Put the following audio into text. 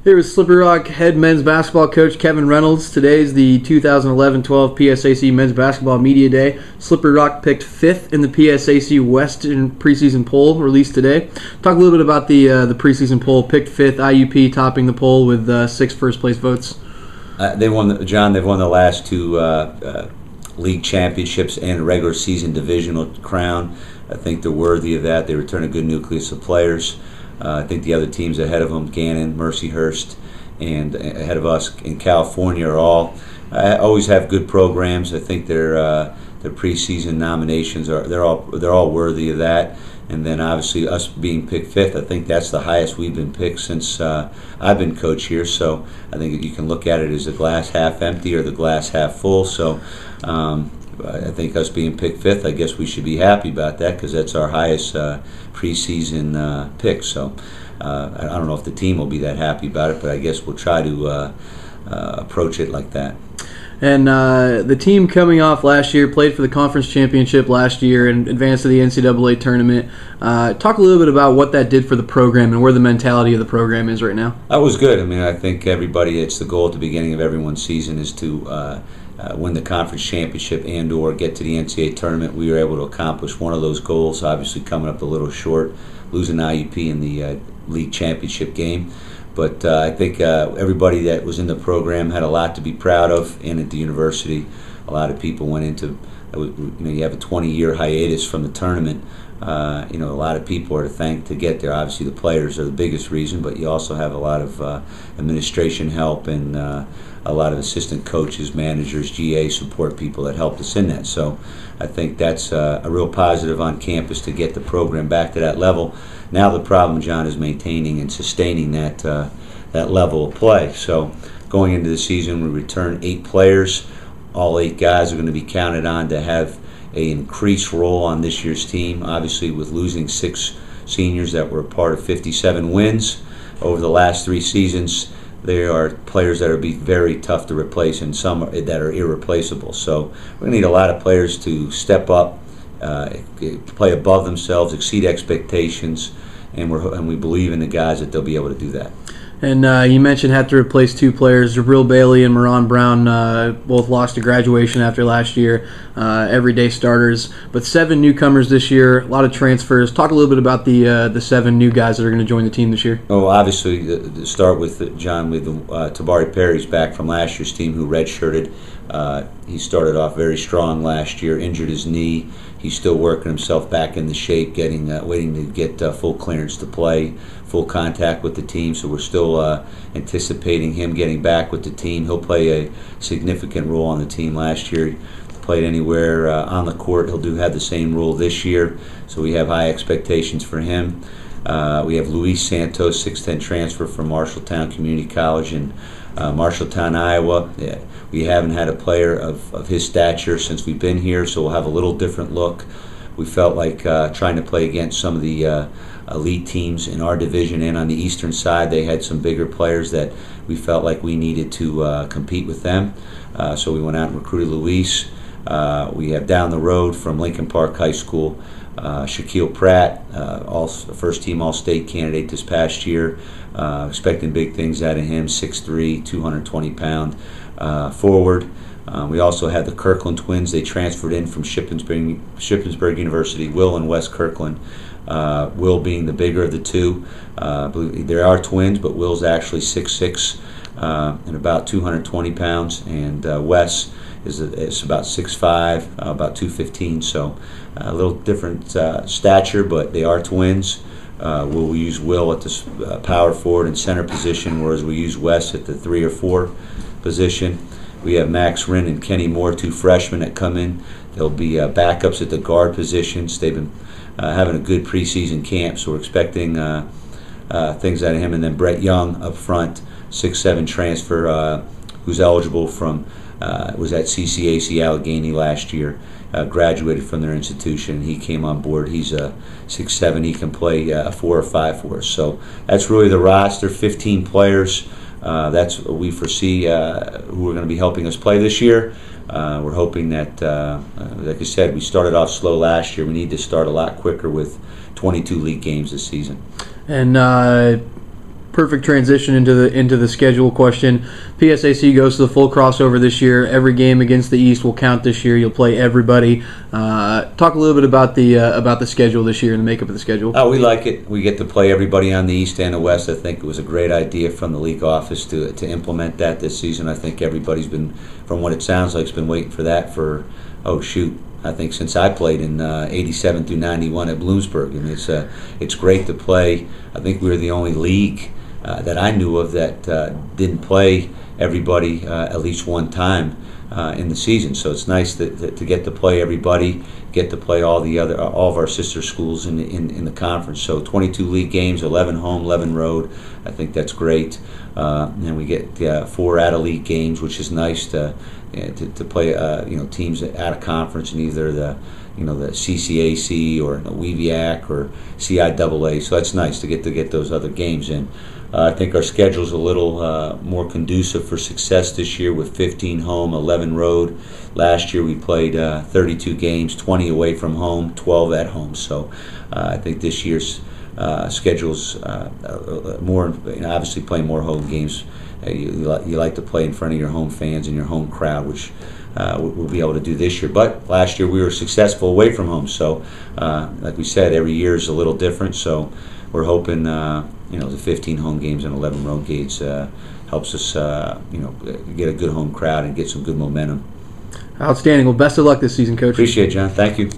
Here with Slippery Rock head men's basketball coach Kevin Reynolds. Today is the 2011-12 PSAC Men's Basketball Media Day. Slippery Rock picked 5th in the PSAC Western preseason poll released today. Talk a little bit about the preseason poll. Picked 5th, IUP topping the poll with 6 first-place votes. They've won the last two league championships and a regular season divisional crown. I think they're worthy of that. They return a good nucleus of players. I think the other teams ahead of them, Gannon, Mercyhurst, and ahead of us in California, are all always have good programs. I think their preseason nominations they're all worthy of that. And then obviously us being picked 5th, I think that's the highest we've been picked since I've been coach here. So I think you can look at it as the glass half empty or the glass half full. So I think us being picked 5th, I guess we should be happy about that because that's our highest preseason pick. So I don't know if the team will be that happy about it, but I guess we'll try to approach it like that. And the team coming off last year played for the conference championship last year and advanced to the NCAA tournament. Talk a little bit about what that did for the program and where the mentality of the program is right now. That was good. I mean, I think everybody, it's the goal at the beginning of everyone's season is to win the conference championship and or get to the NCAA tournament. We were able to accomplish one of those goals, obviously coming up a little short, losing IUP in the league championship game. But I think everybody that was in the program had a lot to be proud of, and at the university, a lot of people went into, you have a 20-year hiatus from the tournament. A lot of people are to thank to get there. Obviously, the players are the biggest reason, but you also have a lot of administration help and a lot of assistant coaches, managers, GA support people that helped us in that. So I think that's a real positive on campus to get the program back to that level. Now the problem, John, is maintaining and sustaining that level of play. So going into the season, we return 8 players. All 8 guys are going to be counted on to have an increased role on this year's team. Obviously, with losing 6 seniors that were a part of 57 wins over the last 3 seasons, there are players that are be very tough to replace and some that are irreplaceable. So we're going to need a lot of players to step up, play above themselves, exceed expectations, and we believe in the guys that they'll be able to do that. And you mentioned had to replace 2 players. Jabril Bailey and Moran Brown both lost to graduation after last year, everyday starters. But 7 newcomers this year, a lot of transfers. Talk a little bit about the 7 new guys that are going to join the team this year. Oh, obviously, to start with, John, with Tabari Perry's back from last year's team who redshirted. He started off very strong last year, injured his knee. He's still working himself back into shape, waiting to get full clearance to play, full contact with the team. So we're still anticipating him getting back with the team. He'll play a significant role on the team. Last year, he played anywhere on the court. He'll have the same role this year. So we have high expectations for him. We have Luis Santos, 6'10" transfer from Marshalltown Community College in Marshalltown, Iowa. Yeah, we haven't had a player of his stature since we've been here, so we'll have a little different look. We felt like trying to play against some of the elite teams in our division and on the eastern side, they had some bigger players that we felt like we needed to compete with them. So we went out and recruited Luis. We have down the road from Lincoln Park High School, Shaquille Pratt, first-team All-State candidate this past year. Expecting big things out of him, 6'3", 220-pound forward. We also had the Kirkland twins. They transferred in from Shippensburg University, Will and Wes Kirkland. Will being the bigger of the 2. There are twins, but Will's actually 6'6", and about 220 pounds, and Wes is about 6'5", about 215. So a little different stature, but they are twins. We'll use Will at the power forward and center position, whereas we use Wes at the 3 or 4 position. We have Max Wren and Kenny Moore, 2 freshmen that come in. They'll be backups at the guard positions. They've been having a good preseason camp, so we're expecting things out of him. And then Brett Young up front, 6'7" transfer, who's eligible from, was at CCAC Allegheny last year. Graduated from their institution. He came on board. He's a 6'7". He can play 4 or 5 for us. So that's really the roster, 15 players. That's what we foresee who are going to be helping us play this year. We're hoping that, like I said, we started off slow last year. We need to start a lot quicker with 22 league games this season. And perfect transition into the schedule question. PSAC goes to the full crossover this year. Every game against the East will count this year. You'll play everybody. Talk a little bit about the schedule this year and the makeup of the schedule. Oh, we like it. We get to play everybody on the East and the West. I think it was a great idea from the league office to implement that this season. I think everybody's been, from what it sounds like, has been waiting for that for, I think since I played in 87 through 91 at Bloomsburg, and it's great to play. I think we were the only league that I knew of that didn't play everybody at least one time in the season. So it's nice to get to play everybody, get to play all of our sister schools in the conference. So 22 league games, 11 home, 11 road. I think that's great. And we get 4 out of league games, which is nice to play teams out of conference in either the CCAC or WEVIAC or CIAA. So that's nice to get those other games in. I think our schedule's a little more conducive for success this year with 15 home, 11 road. Last year we played 32 games, 20 away from home, 12 at home. So I think this year's schedule's more, obviously playing more home games. You like to play in front of your home fans and your home crowd, which we'll be able to do this year. But last year we were successful away from home. So like we said, every year is a little different. So we're hoping the 15 home games and 11 road games helps us get a good home crowd and get some good momentum. Outstanding. Well, best of luck this season, Coach. Appreciate it, John. Thank you.